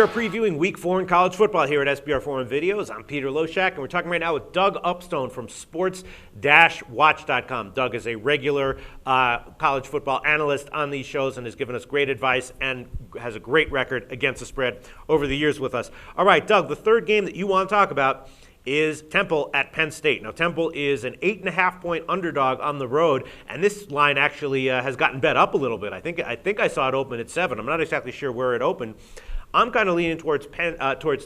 We're previewing Week 4 in college football here at SBR Forum Videos. I'm Peter Loshak, and we're talking right now with Doug Upstone from sports-watch.com. Doug is a regular college football analyst on these shows and has given us great advice and has a great record against the spread over the years with us. All right, Doug, the third game that you want to talk about is Temple at Penn State. Now, Temple is an 8.5-point underdog on the road, and this line actually has gotten bet up a little bit. I think I saw it open at 7. I'm not exactly sure where it opened. I'm kind of leaning towards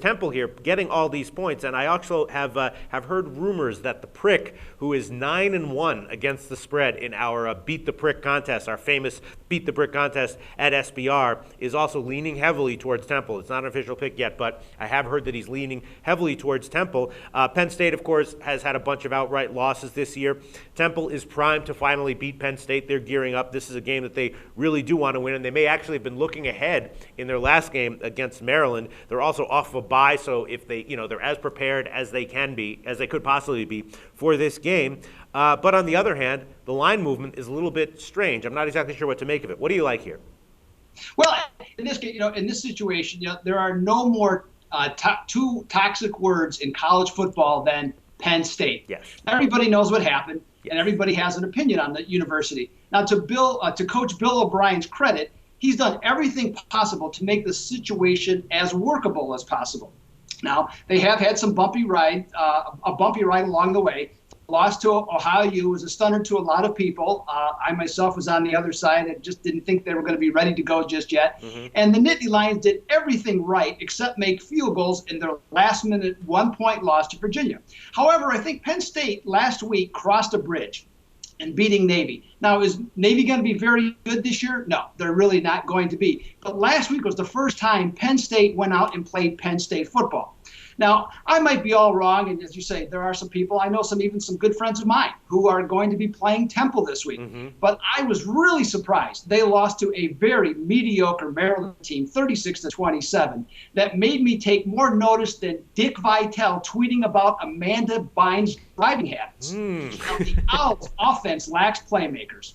Temple here, getting all these points, and I also have heard rumors that the Prick, who is 9-1 against the spread in our Beat the Prick contest, our famous Beat the Prick contest at SBR, is also leaning heavily towards Temple. It's not an official pick yet, but I have heard that he's leaning heavily towards Temple. Penn State, of course, has had a bunch of outright losses this year. Temple is primed to finally beat Penn State. They're gearing up. This is a game that they really do want to win, and they may actually have been looking ahead in their last game against Maryland. They're also off of a bye, so if they're as prepared as they can be, as they could possibly be for this game. But on the other hand, the line movement is a little bit strange. I'm not exactly sure what to make of it. What do you like here? Well, in this situation, there are no more two toxic words in college football than Penn State. Yes. Everybody knows what happened, and everybody has an opinion on the university. Now, to Coach Bill O'Brien's credit, he's done everything possible to make the situation as workable as possible. Now, they have had some bumpy ride along the way. Loss to Ohio U was a stunner to a lot of people. I myself was on the other side and just didn't think they were going to be ready to go just yet. Mm-hmm. And the Nittany Lions did everything right except make field goals in their last-minute one-point loss to Virginia. However, I think Penn State last week crossed a bridge and beating Navy. Now, is Navy going to be very good this year? No, they're really not going to be. But last week was the first time Penn State went out and played Penn State football. Now, I might be all wrong, and as you say, there are some people, I know even some good friends of mine who are going to be playing Temple this week. Mm-hmm. But I was really surprised. They lost to a very mediocre Maryland team, 36-27, that made me take more notice than Dick Vitale tweeting about Amanda Bynes' driving habits. The Owls' offense lacks playmakers.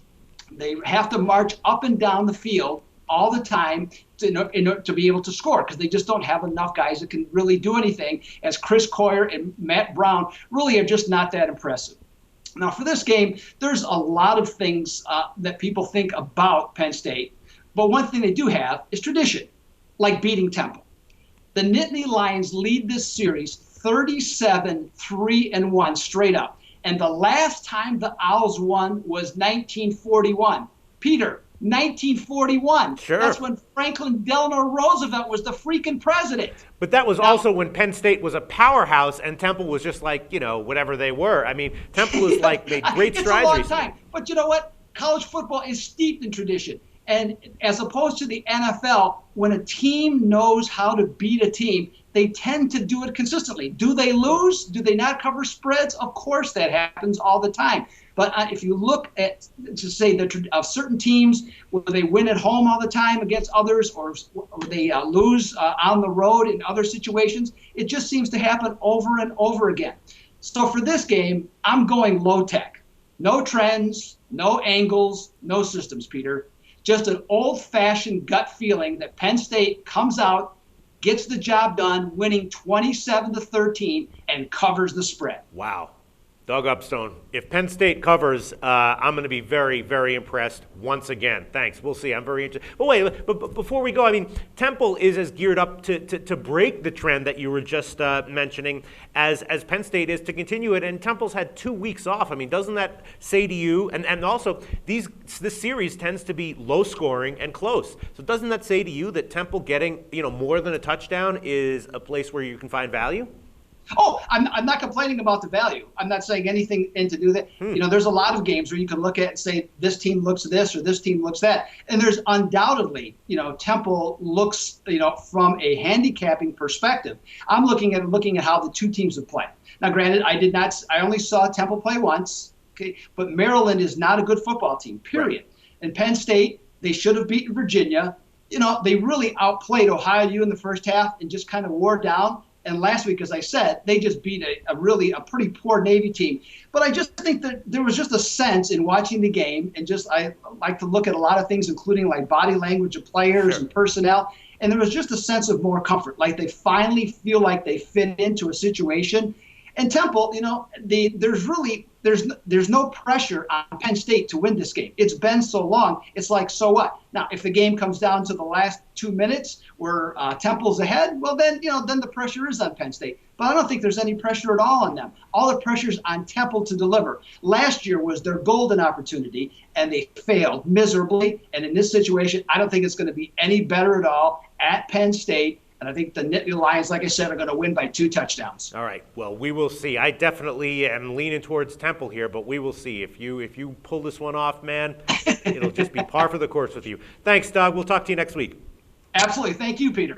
They have to march up and down the field all the time to be able to score, because they just don't have enough guys that can really do anything, as Chris Coyer and Matt Brown really are just not that impressive. Now, for this game, there's a lot of things that people think about Penn State, but one thing they do have is tradition, like beating Temple. The Nittany Lions lead this series 37-3-1 straight up, and the last time the Owls won was 1941. Peter, 1941. Sure. That's when Franklin Delano Roosevelt was the freaking president. But that was also when Penn State was a powerhouse and Temple was just like, whatever they were. I mean, Temple is made great strides recently. It's a long time. But you know what? College football is steeped in tradition. And as opposed to the NFL, when a team knows how to beat a team, they tend to do it consistently. Do they lose? Do they not cover spreads? Of course, that happens all the time. But if you look at, to say, of certain teams, whether they win at home all the time against others or they lose on the road in other situations, it just seems to happen over and over again. So for this game, I'm going low tech. No trends, no angles, no systems, Peter. Just an old-fashioned gut feeling that Penn State comes out, gets the job done, winning 27-13, and covers the spread. Wow. Doug Upstone, if Penn State covers, I'm going to be very, very impressed once again. Thanks. We'll see. I'm very interested. But wait, but before we go, I mean, Temple is as geared up to break the trend that you were just mentioning as Penn State is to continue it. And Temple's had 2 weeks off. I mean, doesn't that say to you? And also, this series tends to be low scoring and close. So doesn't that say to you that Temple getting more than a touchdown is a place where you can find value? Oh, I'm not complaining about the value. I'm not saying anything to do that. There's a lot of games where you can look at and say this team looks this or this team looks that. And there's undoubtedly, Temple looks, from a handicapping perspective. I'm looking at how the two teams have played. Now, granted, I only saw Temple play once, okay, but Maryland is not a good football team, period. Right. And Penn State, they should have beaten Virginia. They really outplayed Ohio U in the first half and just kind of wore down. And last week, as I said, they just beat a pretty poor Navy team. But I just think that there was just a sense in watching the game, and I like to look at a lot of things, including like body language of players and personnel. And there was just a sense of more comfort, like they finally feel like they fit into a situation. And Temple, there's no pressure on Penn State to win this game. It's been so long. It's like, so what? Now, if the game comes down to the last 2 minutes where Temple's ahead, well, then the pressure is on Penn State. But I don't think there's any pressure at all on them. All the pressure's on Temple to deliver. Last year was their golden opportunity, and they failed miserably. And in this situation, I don't think it's going to be any better at all at Penn State. And I think the Nittany Lions, like I said, are going to win by 2 touchdowns. All right. Well, we will see. I definitely am leaning towards Temple here, but we will see. If you pull this one off, man, it'll just be par for the course with you. Thanks, Doug. We'll talk to you next week. Absolutely. Thank you, Peter.